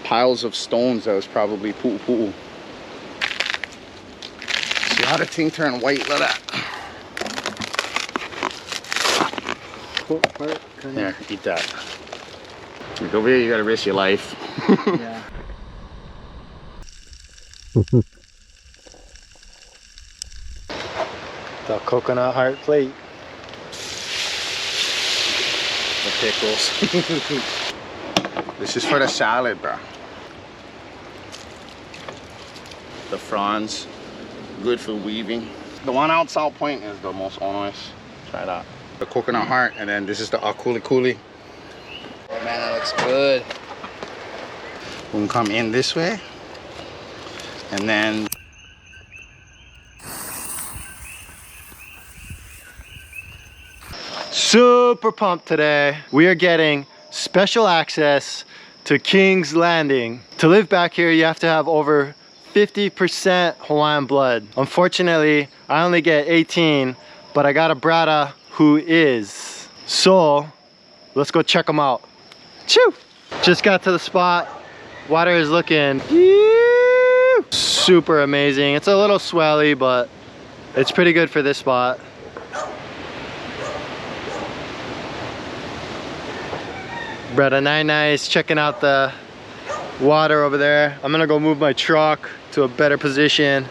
piles of stones that was probably pu'u. See how the thing turned white, look at that. There, eat that. Like over here, you gotta risk your life. Yeah. The coconut heart plate. The pickles. This is for the salad, bro. The fronds, good for weaving. The one out South Point is the most honest. Try that. The coconut heart, and then this is the akuli kuli. Oh man, that looks good. We can come in this way, and then Super pumped today. We are getting special access to King's Landing. To live back here, you have to have over 50% Hawaiian blood. Unfortunately, I only get 18, but I got a Bradah who is. So, let's go check them out. Choo! Just got to the spot. Water is looking super amazing. It's a little swelly, but it's pretty good for this spot. Bradah E is checking out the water over there. I'm gonna go move my truck to a better position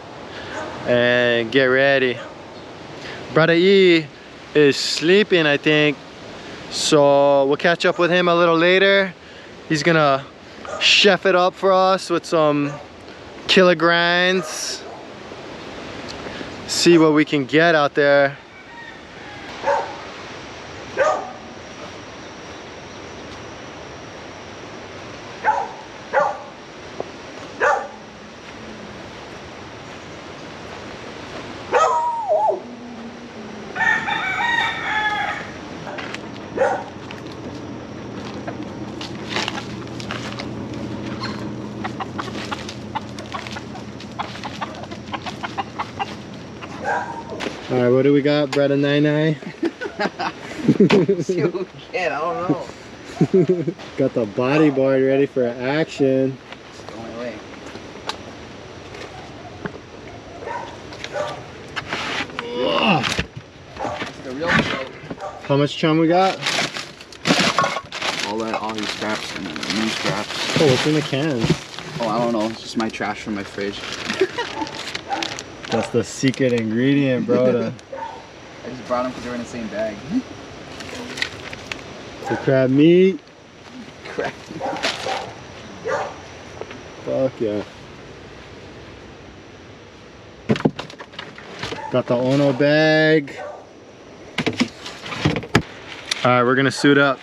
and get ready. Bradah E is sleeping, I think, so we'll catch up with him a little later. He's gonna chef it up for us with some kilograms. See what we can get out there. All right, what do we got, Bradah E? See what we get, I don't know. Got the bodyboard ready for action. It's the only way. It's the real boat. How much chum we got? All these scraps and then new scraps. Oh, what's in the cans? Oh, I don't know. It's just my trash from my fridge. That's the secret ingredient, bro. I just brought them because they were in the same bag. The crab meat. Crap. Fuck yeah. Got the Ono bag. All right, we're gonna suit up.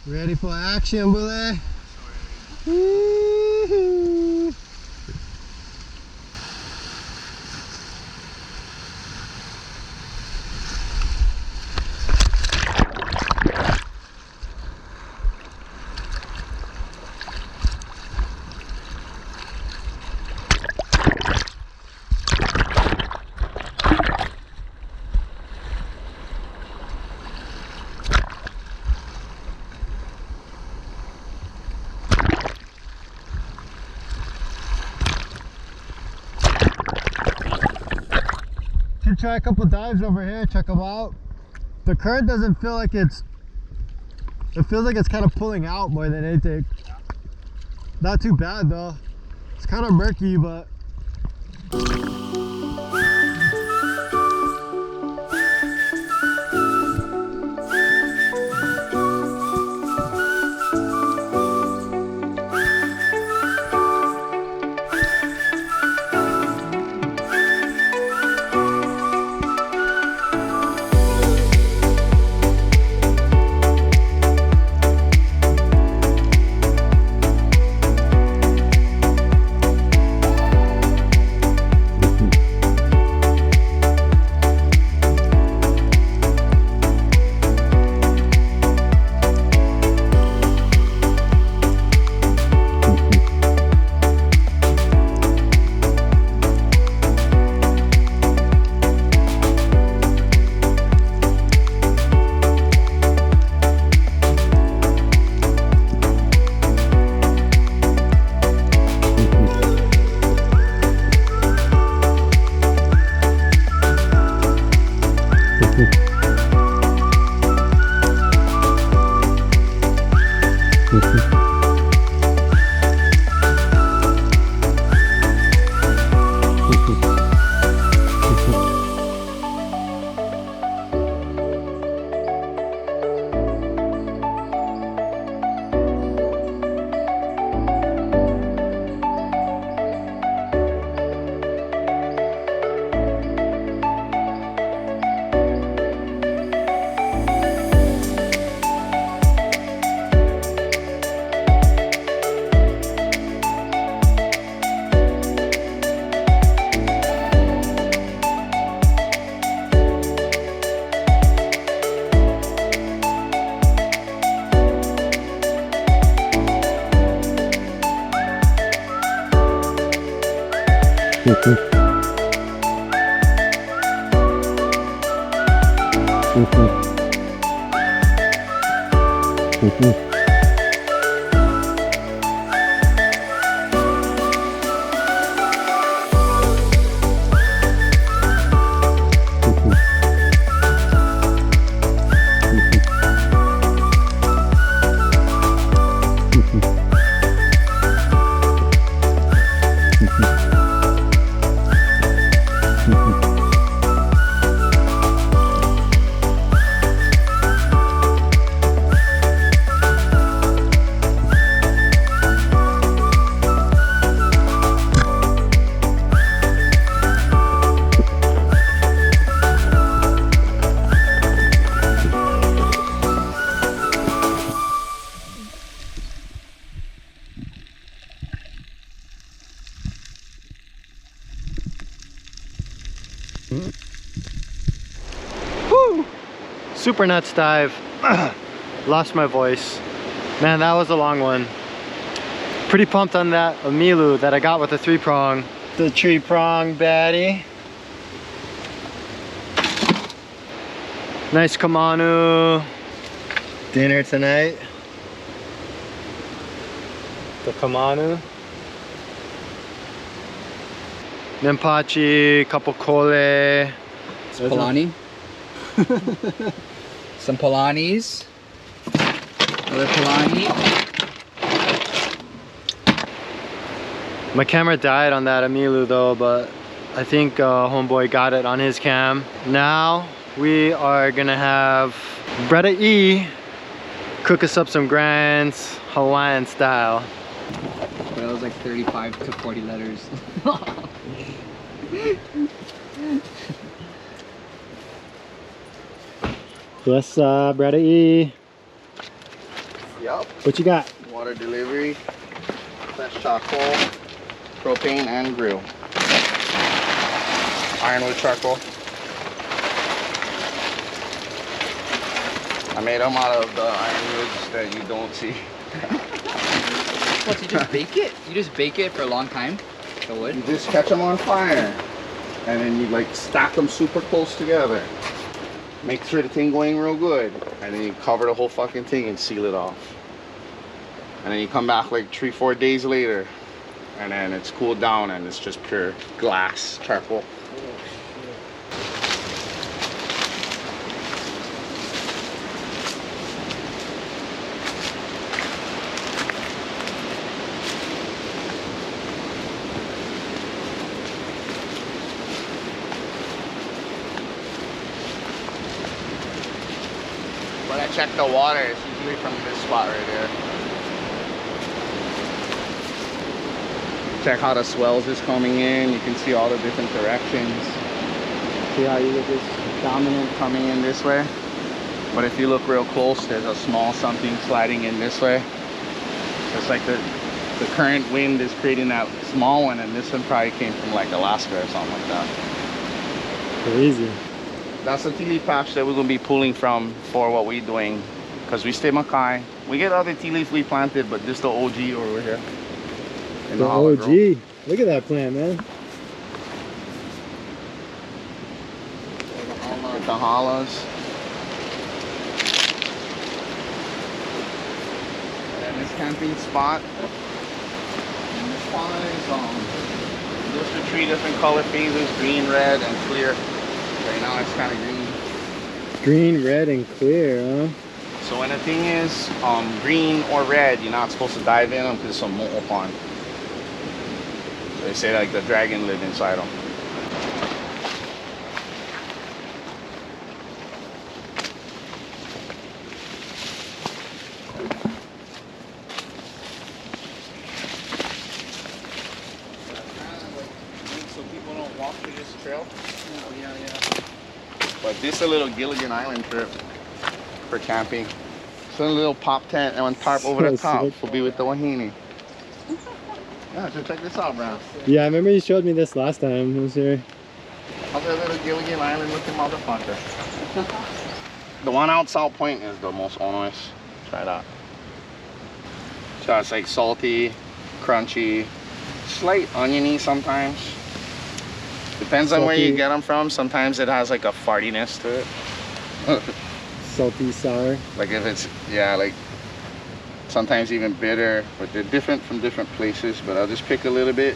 Ready for action, bully? Woo-hoo. Try a couple dives over here, check them out. The current doesn't feel like it feels like it's kind of pulling out more than anything. Not too bad though. It's kind of murky, but Woo! Super nuts dive. Lost my voice. Man, that was a long one. Pretty pumped on that milu that I got with the 3-prong. The 3-prong baddie. Nice Kamanu. Dinner tonight. The Kamanu. Nempachi, couple kole. Polani. Some Polanis. Another Polani. My camera died on that Amilu though, but I think homeboy got it on his cam. Now we are gonna have Bradah E cook us up some grinds, Hawaiian style. That was like 35 to 40 letters. Yes, Bradah E. Yup. What you got? Water delivery, fresh charcoal, propane, and grill. Ironwood charcoal. I made them out of the ironwoods that you don't see. What, you just bake it? You just bake it for a long time? The wood? You just catch them on fire, and then you like stack them super close together. Make sure the thing going real good, and then you cover the whole fucking thing and seal it off. And then you come back like 3-4 days later, and then it's cooled down and it's just pure glass charcoal. When I check the water, it's usually from this spot right there. Check how the swells is coming in. You can see all the different directions. See how you look this dominant coming in this way? But if you look real close, there's a small something sliding in this way. It's like the current wind is creating that small one, and this one probably came from like Alaska or something like that. Crazy. That's the tea leaf patch that we're going to be pulling from for what we're doing, because we stay Makai. We get other tea leaf we planted, but this the OG over here. In The Aloha OG. grove. Look at that plant, man. Get the hollows. And this camping spot. And this one is those are 3 different color phases: green, red, and clear. Right now it's kind of green. Green, red, and clear, huh? So when the thing is green or red, you're not supposed to dive in them because it's a mo'o pond. So they say like the dragon lived inside them. So people don't walk through this trail. Oh, yeah. But this is a little Gilligan Island trip for camping. So a little pop tent and one tarp over the top will be with the wahine. Yeah, so check this out, Brown. Yeah, I remember you showed me this last time I was here. How's that little Gilligan Island looking motherfucker? The one out South Point is the most onerous. Try that. So it's like salty, crunchy, slight oniony sometimes. Depends on where you get them from. Sometimes it has like a fartiness to it. Salty, sour. Like if it's, yeah, like sometimes even bitter, but they're different from different places. But I'll just pick a little bit.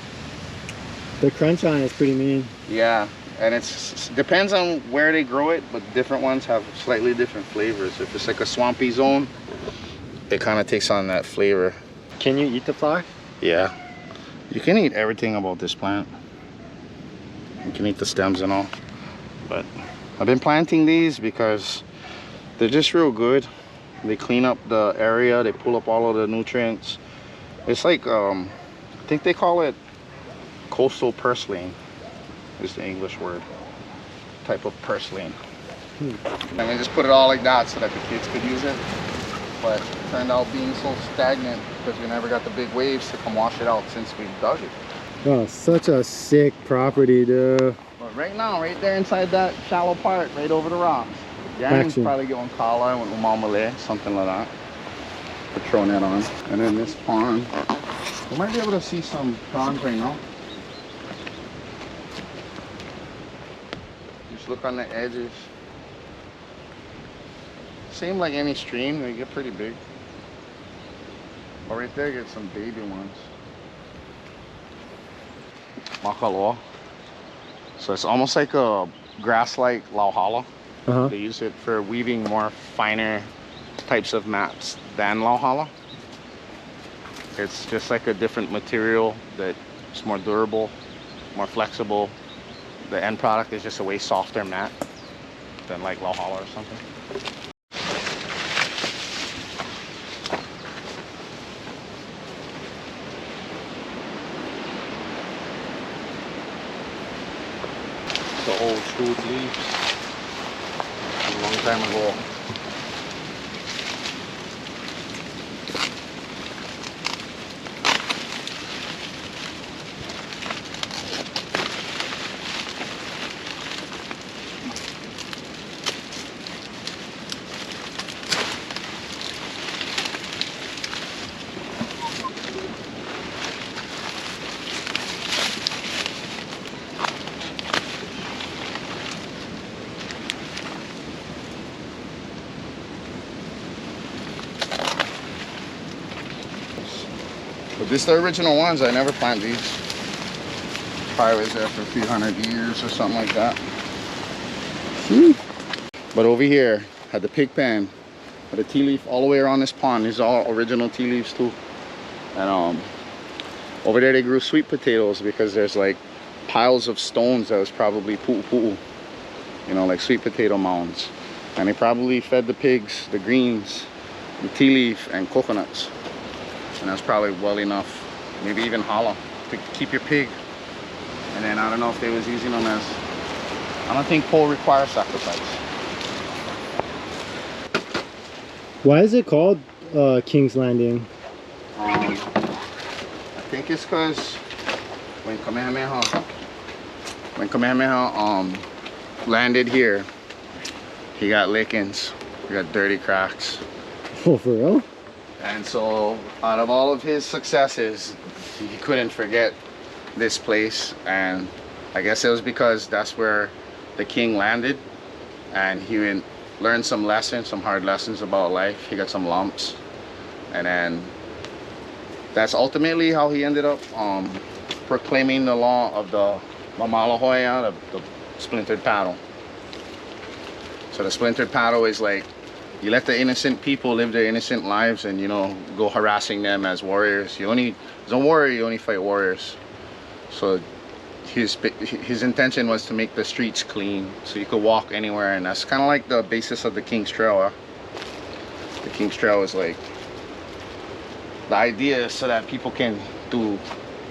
The crunch on it is pretty mean. Yeah, and it's depends on where they grow it, but different ones have slightly different flavors. If it's like a swampy zone, it kind of takes on that flavor. Can you eat the flower? Yeah, you can eat everything about this plant. You can eat the stems and all, but I've been planting these because they're just real good. They clean up the area, they pull up all of the nutrients. It's like I think they call it coastal purslane is the English word, type of purslane. And we just put it all like that so that the kids could use it, but it turned out being so stagnant because we never got the big waves to come wash it out since we dug it. Oh, such a sick property, dude. But right now, right there inside that shallow part, right over the rocks, Yang's probably going kala and umamale, something like that. We're throwing that on. And then this pond, we might be able to see some prawns right now. Just look on the edges. Same like any stream, they get pretty big. But right there, get some baby ones. Makalawena. So it's almost like a grass-like lauhala. They use it for weaving more finer types of mats than lauhala. It's just like a different material that's more durable, more flexible. The end product is just a way softer mat than like lauhala or something. The old food leaves a long time ago. But this is the original ones. I never planted these. Probably was there for a few hundred years or something like that. But over here, had the pig pen, had a tea leaf all the way around this pond. These are all original tea leaves too. And over there they grew sweet potatoes because there's like piles of stones that was probably pu'u, you know, like sweet potato mounds. And they probably fed the pigs the greens, the tea leaf, and coconuts. And that's probably well enough, maybe even hollow, to keep your pig. And then I don't know if they was using them as, I don't think pole requires sacrifice. Why is it called King's Landing? I think it's because when Kamehameha landed here, he got lickings, he got dirty cracks. Oh, for real? And so out of all of his successes, he couldn't forget this place. And I guess it was because that's where the king landed, and he learned some lessons, some hard lessons about life. He got some lumps, and then that's ultimately how he ended up proclaiming the law of the Mamalahoea, the splintered paddle. So the splintered paddle is like, you let the innocent people live their innocent lives and, you know, go harassing them as warriors. As a warrior, you only fight warriors. So his intention was to make the streets clean so you could walk anywhere, and that's kind of like the basis of the King's Trail. The King's Trail is like, the idea is so that people can do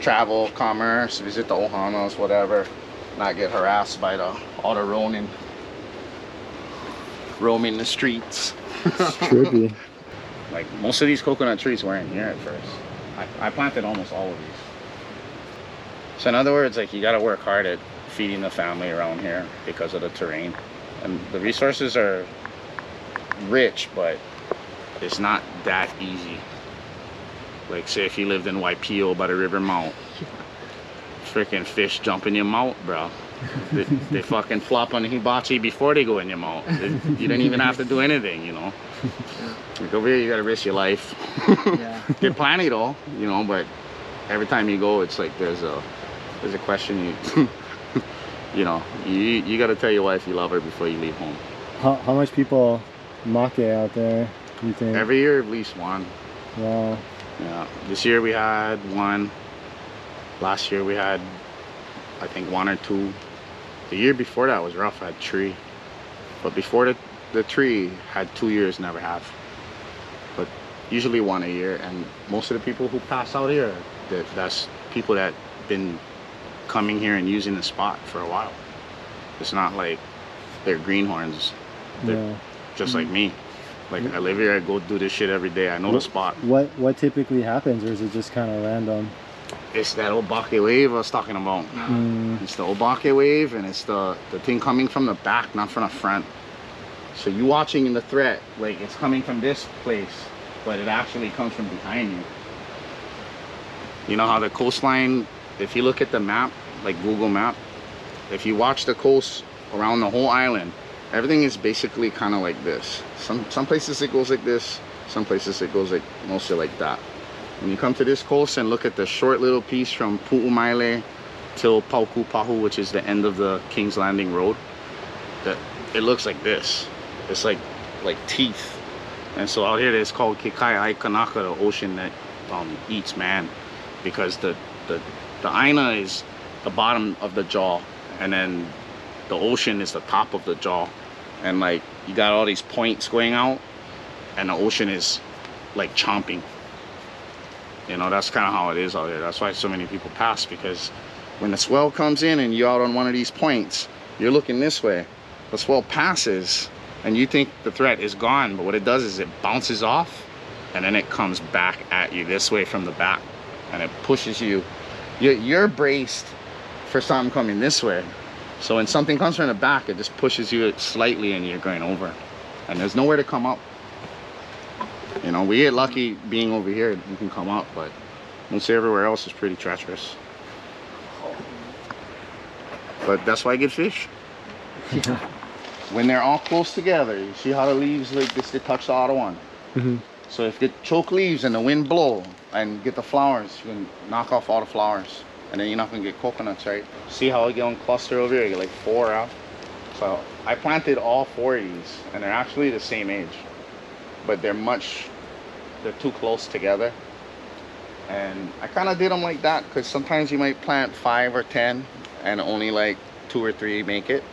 travel, commerce, visit the ohanas, whatever, not get harassed by all the roaming the streets. It's trippy. Like most of these coconut trees weren't here at first. I planted almost all of these. So in other words, like, you got to work hard at feeding the family around here because of the terrain. And the resources are rich, but it's not that easy. Like, say if you lived in Waipio by the river mouth, freaking fish jump in your mouth, bro. They fucking flop on the hibachi before they go in your mouth. You don't even have to do anything, you know. Like over here, you gotta risk your life. Yeah. Get plenty though, you know, but every time you go, it's like there's a question you know, you gotta tell your wife you love her before you leave home. How much people make out there, you think? Every year, at least one. Wow. Yeah. This year we had one. Last year we had, I think, one or two. The year before that was rough. I had 3. But before the tree, had 2 years, never have. But usually 1 a year. And most of the people who pass out here, that's people that been coming here and using the spot for a while. It's not like they're greenhorns. They're just like me. Like, I live here, I go do this shit every day. I know the spot. What typically happens, or is it just kind of random? It's that obake wave I was talking about. It's the obake wave, and it's the thing coming from the back, not from the front. So you watching in the threat, like, it's coming from this place, but it actually comes from behind you. You know how the coastline, if you look at the map, like Google Map, if you watch the coast around the whole island, everything is basically kind of like this. Some places it goes like this, some places it goes like mostly like that. When you come to this coast and look at the short little piece from Pu'umaile till Paukupahu, which is the end of the King's Landing Road, that it looks like this. It's like teeth. And so out here it's called Kekai-ai-Kanaka, the ocean that eats man, because the Aina is the bottom of the jaw, and then the ocean is the top of the jaw, and like you got all these points going out, and the ocean is like chomping. You know, that's kind of how it is out there. That's why so many people pass, because when the swell comes in and you're out on one of these points, you're looking this way, the swell passes and you think the threat is gone, but what it does is it bounces off and then it comes back at you this way from the back, and it pushes you. You're braced for something coming this way, so when something comes from the back, it just pushes you slightly and you're going over, and there's nowhere to come up. You know, we get lucky being over here, you can come up, but mostly everywhere else is pretty treacherous. But that's why I get fish. When they're all close together, you see how the leaves like this, they touch the other one. So if they choke leaves and the wind blow and get the flowers, you can knock off all the flowers, and then you're not gonna get coconuts, right? See how I get on cluster over here? You get like 4 out. So I planted all 4 of these, and they're actually the same age, but they're too close together. And I kind of did them like that because sometimes you might plant 5 or 10 and only like 2 or 3 make it,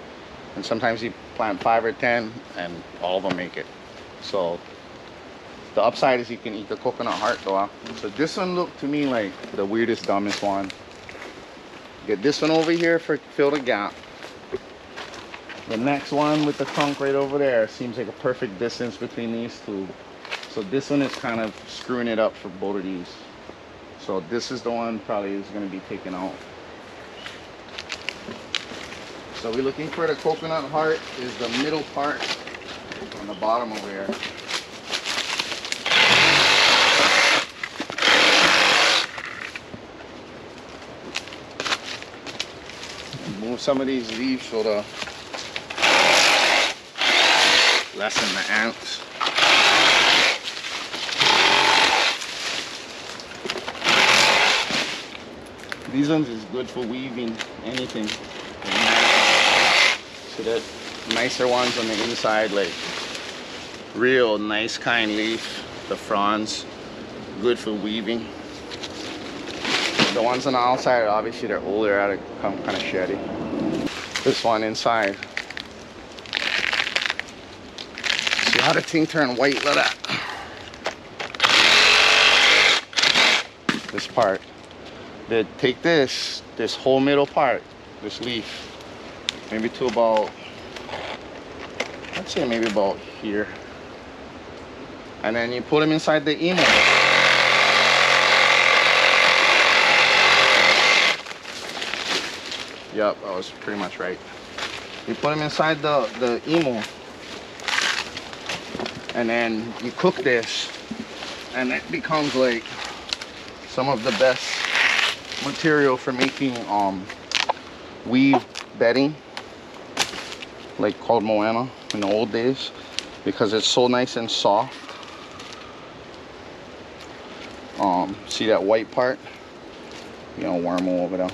and sometimes you plant 5 or 10 and all of them make it. So the upside is you can eat the coconut heart though. So this one looked to me like the weirdest, dumbest one. Get this one over here for fill the gap. The next one with the trunk right over there seems like a perfect distance between these two. So this one is kind of screwing it up for both of these. So this is the one probably is going to be taken out. So we're looking for the coconut heart, is the middle part on the bottom over here. Move some of these leaves so to lessen the ants. These ones is good for weaving anything. So that nicer ones on the inside, like real nice kind leaf. The fronds, good for weaving. The ones on the outside, obviously they're older, out of come kind of shitty. This one inside. See how the thing turn white like that? This part. They take this whole middle part, this leaf, maybe to about, I'd say maybe about here. And then you put them inside the emo. Yep, that was pretty much right. You put them inside the emo. And then you cook this. And it becomes like some of the best material for making weave bedding. Like called moana in the old days. Because it's so nice and soft. See that white part? You know, wormhole over there.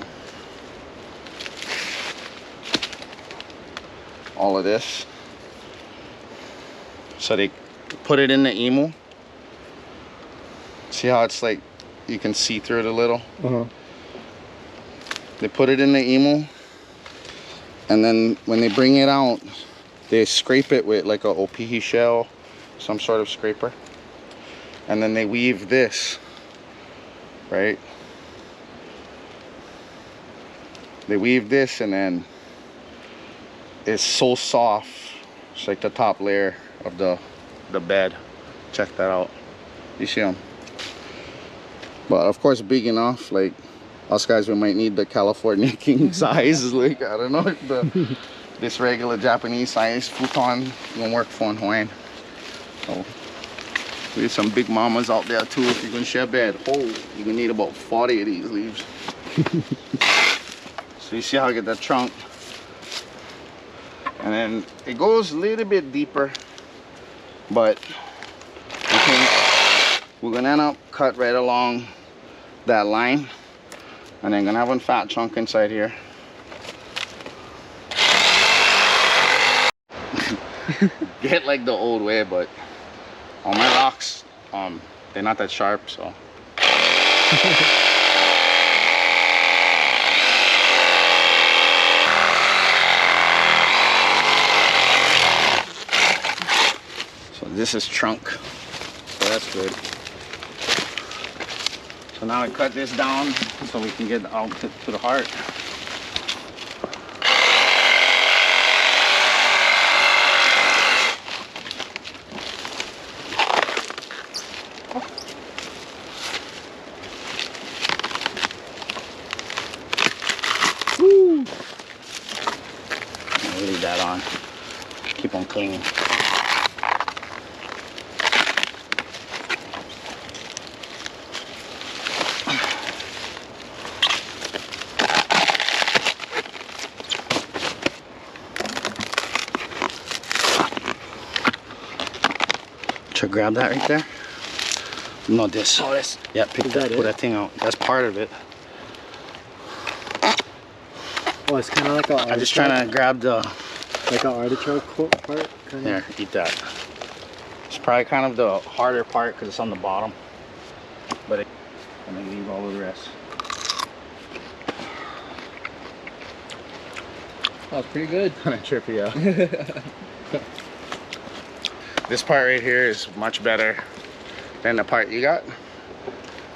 All of this. So they put it in the emu. See how it's like, you can see through it a little? They put it in the emu. And then when they bring it out, they scrape it with like a opihi shell, some sort of scraper. And then they weave this. Right? They weave this and then it's so soft. It's like the top layer of the bed. Check that out. You see them? But of course big enough, like us guys, we might need the California king size. Like, I don't know, this regular Japanese size futon won't work for in Hawaiian. So there's some big mamas out there too. If you're gonna share bed, you're gonna need about 40 of these leaves. So you see how I get that trunk, and then it goes a little bit deeper, but we're gonna end up cut right along that line, and then gonna have one fat chunk inside here. Get like the old way, but on my rocks, they're not that sharp, so. So this is trunk, so that's good. So now I cut this down so we can get out to the heart. Leave that on. Keep on cleaning. Should I grab that right there? No, this. Oh, this. Yeah, pick that. Put that thing out. That's part of it. Oh, it's kind of like a. I'm just trying to grab the. Like an artichoke part? Kind Here, eat that. It's probably kind of the harder part because it's on the bottom. But and then leave all of the rest. That was pretty good. Kind of trippy, yeah. This part right here is much better than the part you got.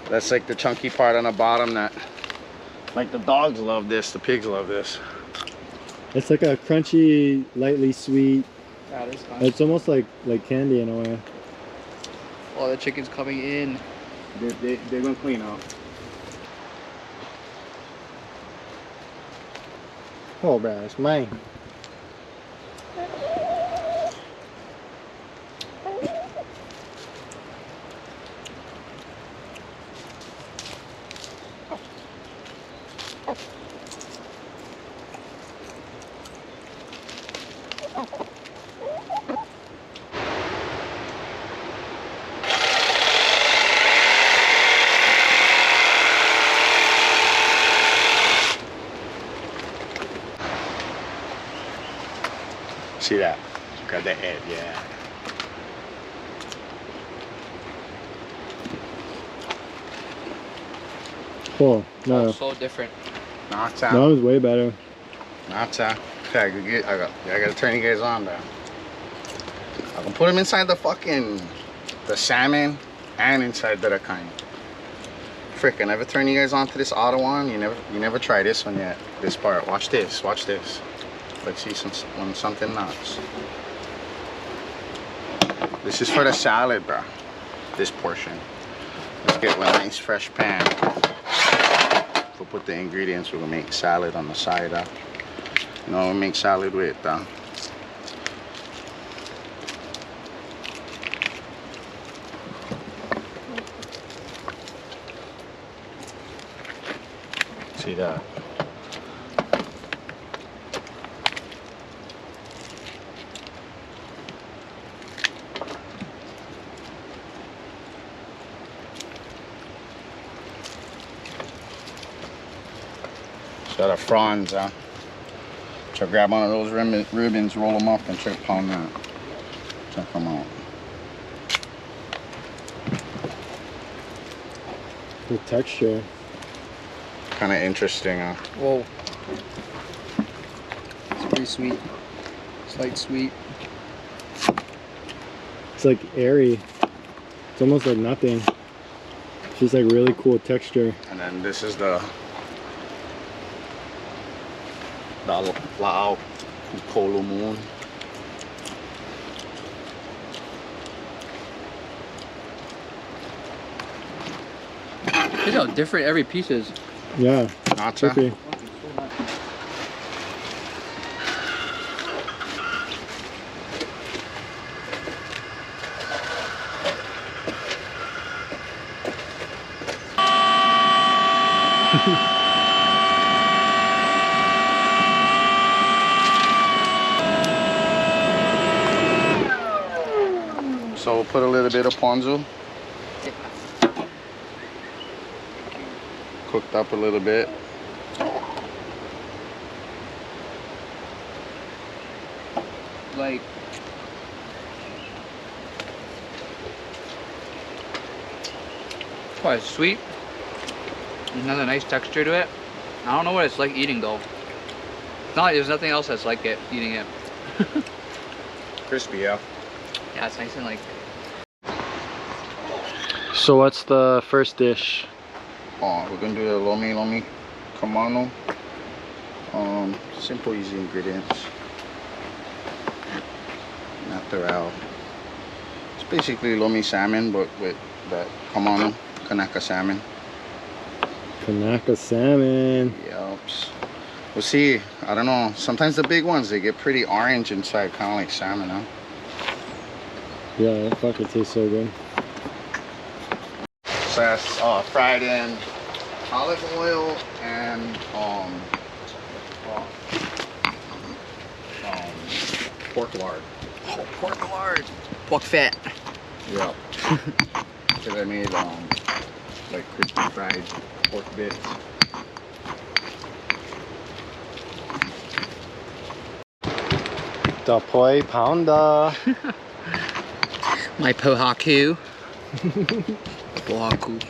That's like the chunky part on the bottom that, like the dogs love this, the pigs love this. It's like a crunchy, lightly sweet. That is fun. It's almost like candy in a way. Oh, the chicken's coming in. They're gonna clean up. Oh, bro, it's mine. See that? Got the head, yeah. Oh, no. So different. Not That was way better. Not I gotta turn you guys on there. I can put them inside the salmon and inside the kind. Frick, I never turn you guys on to this auto one. You never try this one yet. This part. Watch this. Watch this. Let's see something nuts. This is for the salad, bro. This portion. Let's get a nice fresh pan. We'll put the ingredients. We're gonna make salad on the side. You know, we make salad with. See that? Got a fronds, so grab one of those ribbons, roll them up, and check pound that. Check them out. The texture. Kind of interesting, huh? Whoa. It's pretty sweet. Slight sweet. It's like airy. It's almost like nothing. It's just like really cool texture. And then this is the Lawalu Kamanu. Look how different every piece is. Yeah. Gotcha. Okay. So we'll put a little bit of ponzu. Cooked up a little bit. Like, quite sweet. Another nice texture to it. I don't know what it's like eating though. It's not like there's nothing else that's like it, eating it. Crispy, yeah. Yeah, it's nice and like. So what's the first dish? Oh, we're gonna do the Lomi Kamanu. Simple, easy ingredients. Natural. It's basically Lomi salmon, but with that Kamanu, Kanaka salmon. Kanaka salmon. Yups. We'll see. I don't know. Sometimes the big ones, they get pretty orange inside, kind of like salmon, huh? Yeah, that fucking tastes so good. So that's fried in olive oil and pork lard. Oh, pork lard. Pork fat. Yeah. Because I made like crispy fried pork bits. The poi pounder. My pohaku. Pohaku.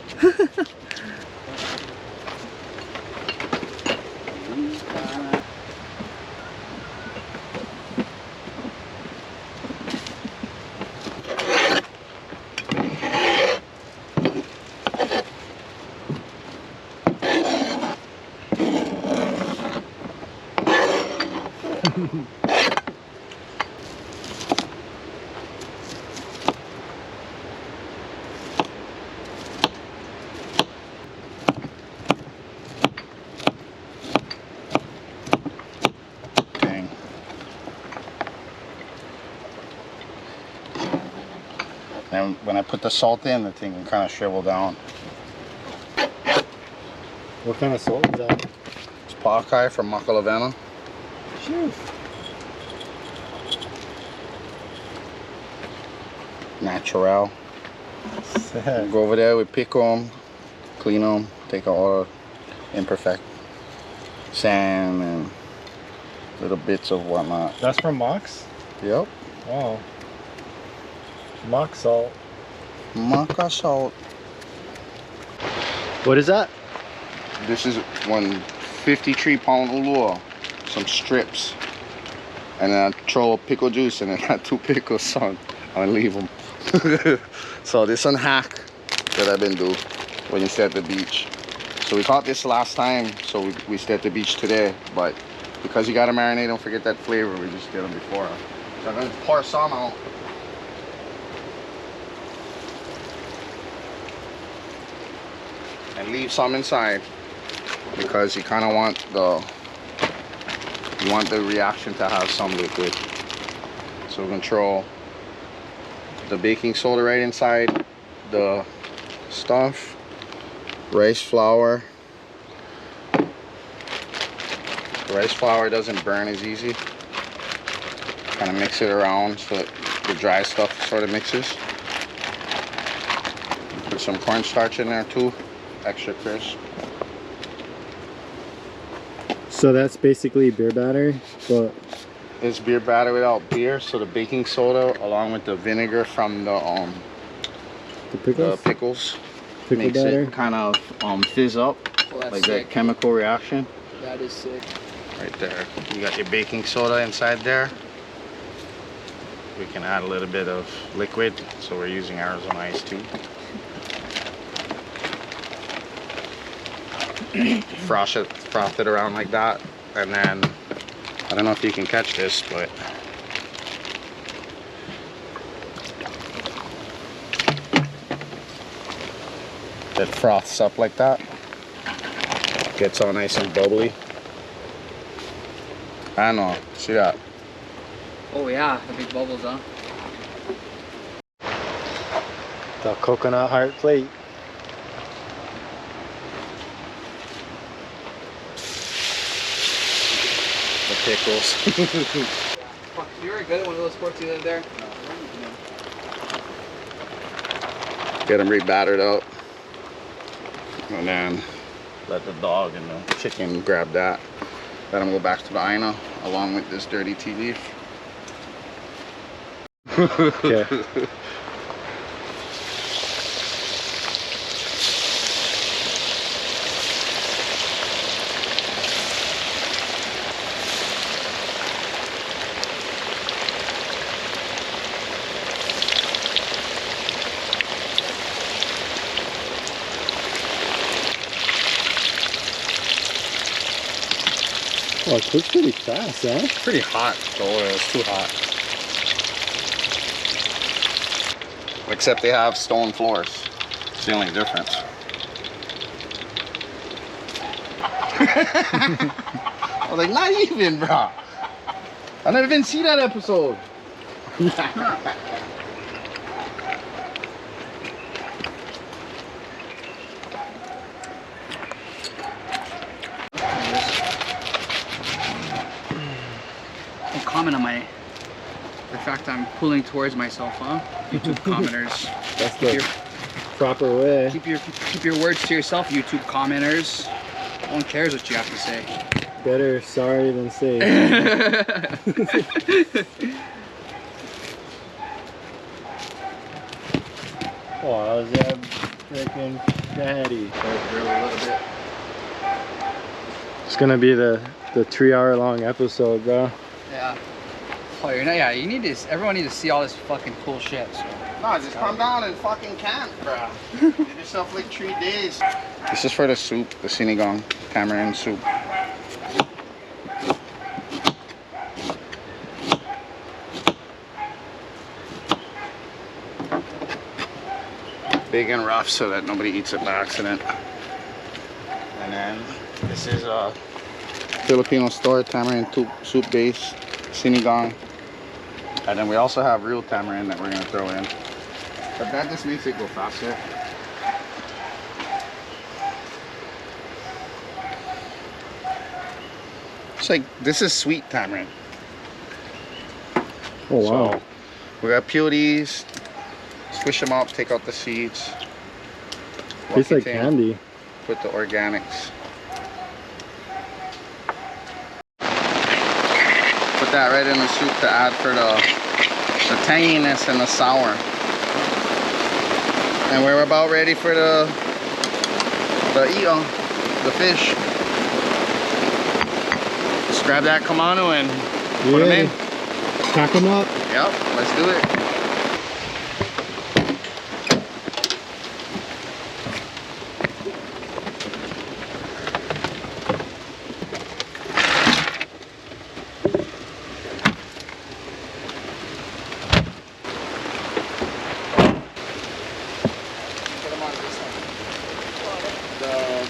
And when I put the salt in, the thing can kind of shrivel down. What kind of salt is that? It's paakai from Makalawena. Sure. Natural. Sick. Go over there, we pick them, clean them, take out all the imperfect sand and little bits of whatnot. That's from Mox? Yep. Wow. Mock salt. Maka salt. What is that? This is 153-pound ulua. Some strips. And then I throw pickle juice and then I got 2 pickles, son. I'll leave them. So this one hack that I've been doing when you stay at the beach. So we caught this last time, so we stay at the beach today. But because you gotta marinate, don't forget that flavor, we just did them before. So I'm gonna pour some out. And leave some inside because you kind of want the reaction to have some liquid. So we're gonna throw the baking soda right inside the stuff, rice flour. The rice flour doesn't burn as easy. Kind of mix it around so that the dry stuff sort of mixes. Put some cornstarch in there too, extra crisp. So that's basically beer batter, but It's beer batter without beer, so the baking soda along with the vinegar from the pickles pickle makes batter. it kind of fizz up, Oh, that's like sick. that chemical reaction. That is sick. Right there. You got your baking soda inside there. We can add a little bit of liquid, so we're using Arizona ice too. Froth it around like that, and then I don't know if you can catch this, but it froths up like that. Gets all nice and bubbly. I know, see that? Oh yeah, the big bubbles, huh? The coconut heart plate. The pickles. Fuck, you were good at one of those sports you lived there? Get them re-battered out. And then let the dog and the chicken grab that. Let them go back to the Aina along with this dirty tea leaf. Okay. Oh, it cooks pretty fast, huh? It's pretty hot. The oil is too hot. Except they have stone floors. It's the only difference. I was like, not even, bro. I never even see that episode. Don't comment on the fact I'm pulling towards myself, huh? YouTube commenters. That's the proper way. Keep your words to yourself, YouTube commenters. No one cares what you have to say. Better sorry than safe. Oh, how's that freaking fatty? Grill a little bit. It's gonna be the 3-hour long episode, bro. Yeah. Oh, you're not. Yeah, you need to. Everyone needs to see all this fucking cool shit. So. Nah, just come down and fucking camp, bro. Give yourself like 3 days. This is for the soup, the Sinigang tamarind soup. Big and rough so that nobody eats it by accident. And then this is a Filipino store tamarind soup base, Sinigang. And then we also have real tamarind that we're gonna throw in. But that just makes it go faster. It's like, this is sweet tamarind. Oh wow. So we gotta peel these, squish them up, take out the seeds. Tastes like Lucky thing, candy. put the organics. put that right in the soup to add for the tanginess and the sour. And we're about ready for the fish. Just grab that Kamanu and put them in. Pack them up. Yep, let's do it.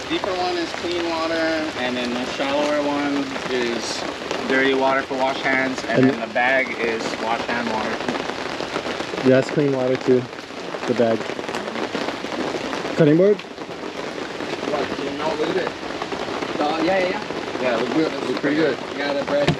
Deeper one is clean water, and then the shallower one is dirty water for wash hands, and then the bag is wash hand water. Yeah, that's clean water too. The bag. Cutting board? What, did you not lose it? Yeah. Yeah, it looks pretty good. Yeah, the bread.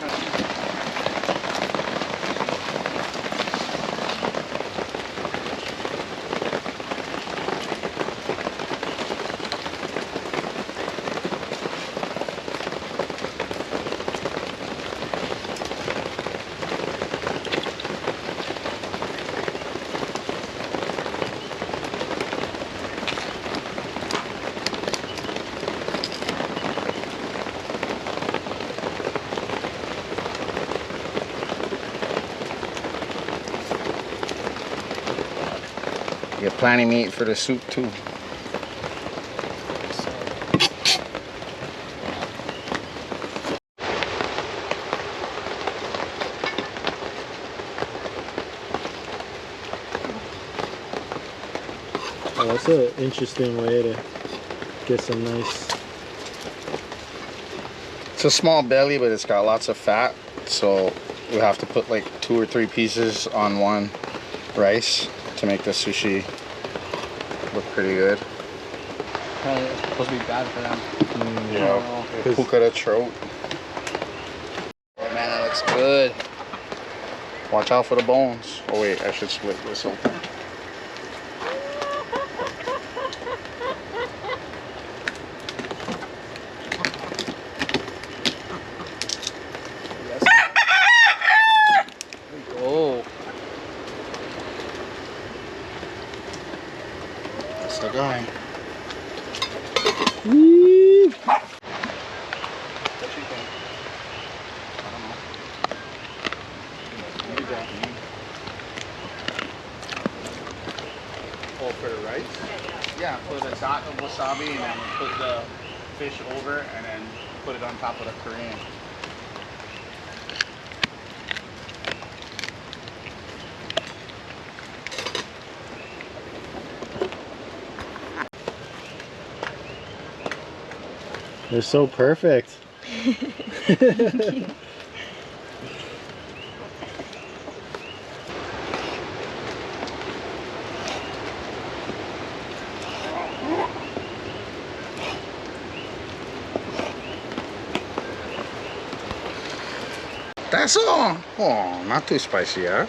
Get plenty meat for the soup too. Oh, that's an interesting way to get some nice. It's a small belly, but it's got lots of fat, so we have to put like 2 or 3 pieces on one rice to make the sushi look pretty good. It's supposed to be bad for them. Yeah, puka the throat. Oh man, that looks good. Watch out for the bones. Oh wait, I should split this open. Oh. That's the guy. Woo! What you think? I don't know. What do you got? Oh, for the rice? Yeah, put a dot of wasabi and then put the fish over and then put it on top of the Korean. They're so perfect. That's all. Oh, not too spicy, huh?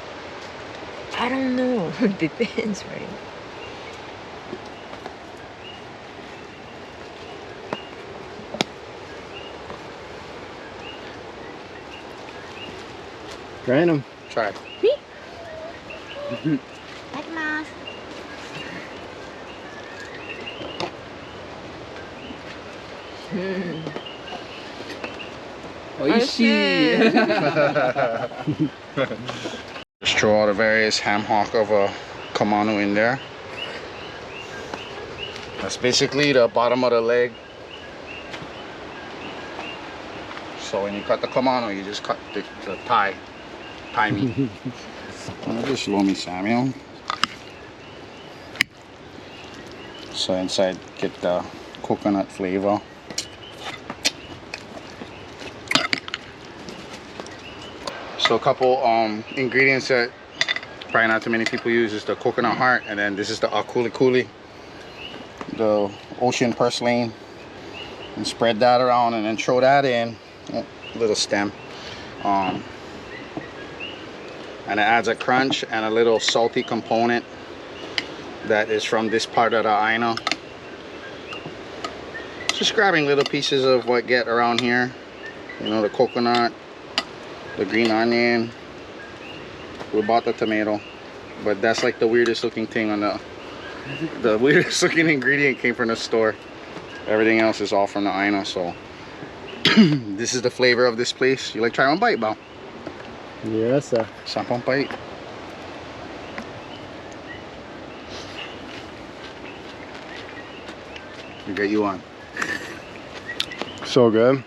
I don't know. Depends, right? Grind them. Try. Oishi. Just throw all the various ham hock of a Kamanu in there. That's basically the bottom of the leg. So when you cut the Kamanu, you just cut the thigh meat. Just Lomi Samuel. So inside get the coconut flavor. So a couple ingredients that probably not too many people use is the coconut heart, and then this is the akuli kuli, the ocean purslane, and spread that around and then throw that in, little stem, and it adds a crunch and a little salty component that is from this part of the aina. Just grabbing little pieces of what get around here, you know, the coconut, the green onion. We bought the tomato, but that's like the weirdest looking thing on the weirdest looking ingredient came from the store. Everything else is all from the Aina. So this is the flavor of this place. You like try one bite, Bao? Yes, sir. Sample bite. You get you on. So good.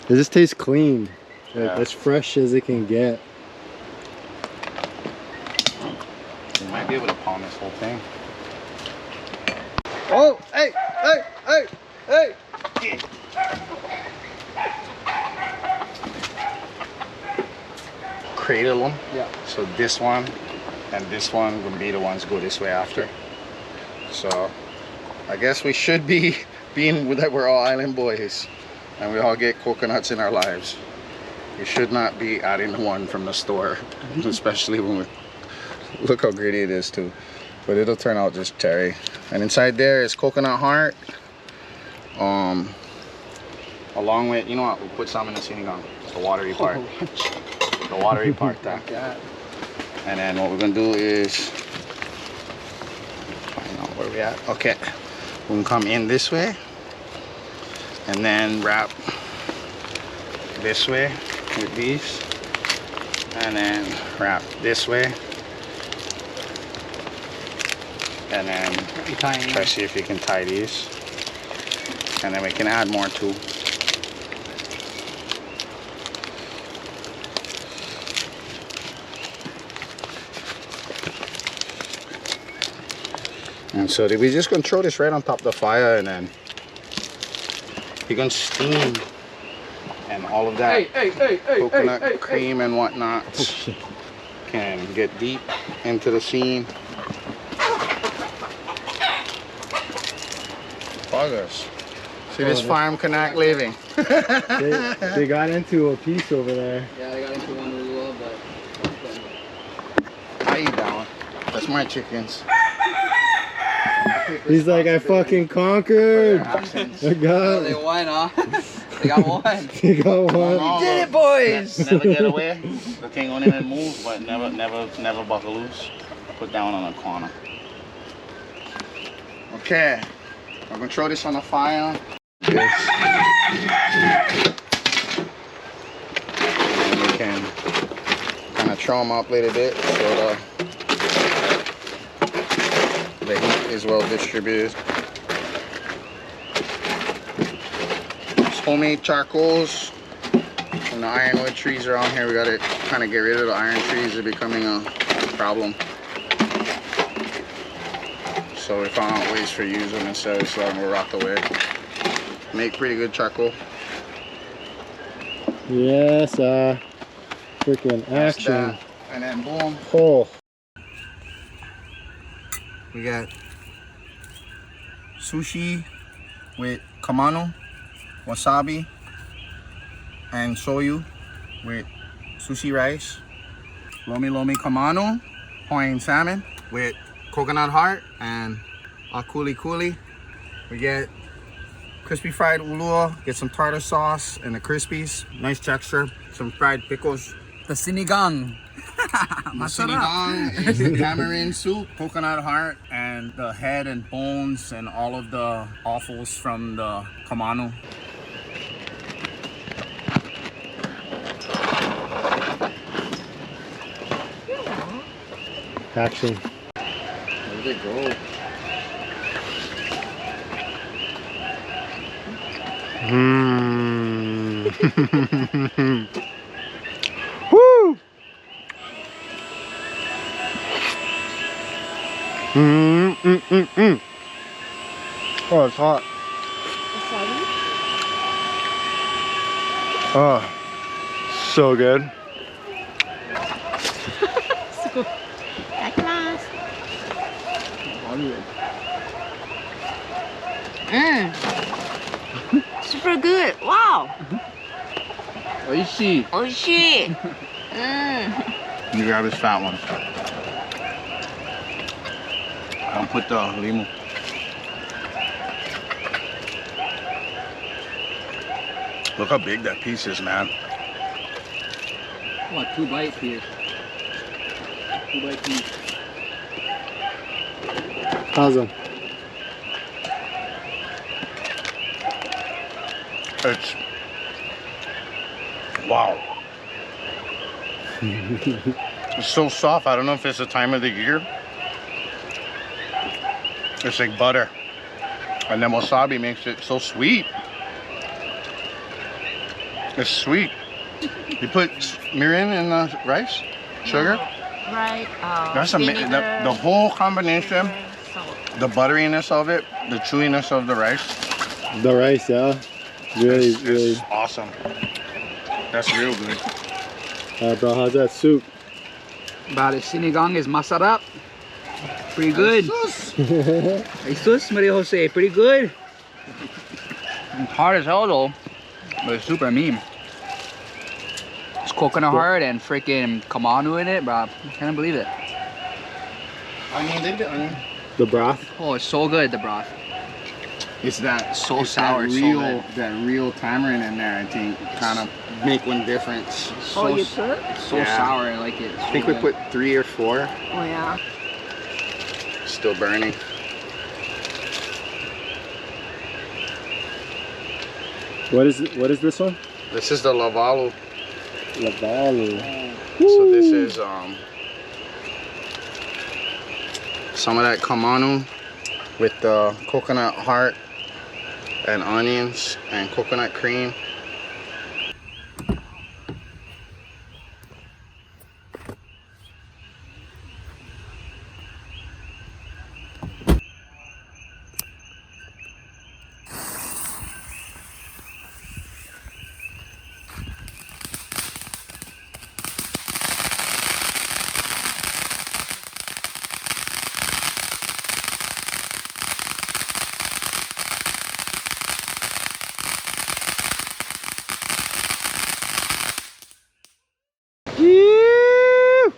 It just tastes clean. Yeah. As fresh as it can get. You might be able to pound this whole thing. Oh, hey, hey, hey, hey. Cradle them. Yeah. So this one and this one will be the ones go this way after. So I guess we should be being that we're all island boys and we all get coconuts in our lives. We should not be adding one from the store, especially when we look how gritty it is too. But it'll turn out just cherry. And inside there is coconut heart. Along with, you know what, we'll put some in the sinigang. It's the watery part. The watery part there. And then what we're gonna do is find out where we at. Okay. We can come in this way and then wrap this way with these. And then wrap this way. And then try to see if you can tie these. And then we can add more too. And so we're just gonna throw this right on top of the fire, and then you're gonna steam and all of that coconut cream and whatnot can get deep into the seam. Buggers. See this farm connect living. they got into a piece over there. Yeah, they got into one Ulua, but How you down? That's my chickens. He's like, I fucking conquered. I they got won, huh? They got one. They got one. No, Did it, boys! Never get away. The thing on in and move, but never buckle loose. Put down on the corner. Okay. I'm gonna throw this on the fire. This. And we can kind of throw them up a little bit so the heat is well distributed. It's homemade charcoals from the ironwood trees around here. We gotta kind of get rid of the iron trees. They're becoming a problem. So we found out ways for use them instead of just letting them rot away. Make pretty good charcoal. Yes, freaking That's action. that. And then boom. Oh. We got sushi with kamanu, wasabi, and shoyu with sushi rice. Lomi Kamanu, Hawaiian salmon with coconut heart and kuli. We get crispy fried ulua, get some tartar sauce and the crispies, nice texture, some fried pickles. The Sinigang. Sinigang is tamarind soup, coconut heart, and the head and bones and all of the offals from the kamanu. Action. Where did it go? Woo! Oh, it's hot. Oh, so good. Super good. Wow. Oishi. Oishi. You grab this fat one. I'll put the limu. Look how big that piece is, man. What, 2 bite piece? 2 bite piece. How's them? It's wow. It's so soft. I don't know if it's the time of the year. It's like butter, and then wasabi makes it so sweet. It's sweet. You put mirin in the rice, sugar. Right. That's amazing. The whole combination, the butteriness of it, the chewiness of the rice. The rice, yeah. Really, really. It's awesome. That's real good. Bro, how's that soup? Bale, sinigang is masarap. Pretty good. Jesus, Maria Jose, pretty good. It's hard as hell though, but it's super mean. It's coconut heart and freaking kamanu in it, bro. I can't believe it. Onion, did the onion? The broth? Oh, it's so good, the broth. It's that So it's sour, that so real, good. that real tamarind in there. I think kind of make one difference. So, you put? so Yeah. sour, I like it. I think we put 3 or 4. Oh yeah. Still burning. What is this one? This is the Lawalu. Lawalu. So this is some of that kamanu with the coconut heart and onions and coconut cream.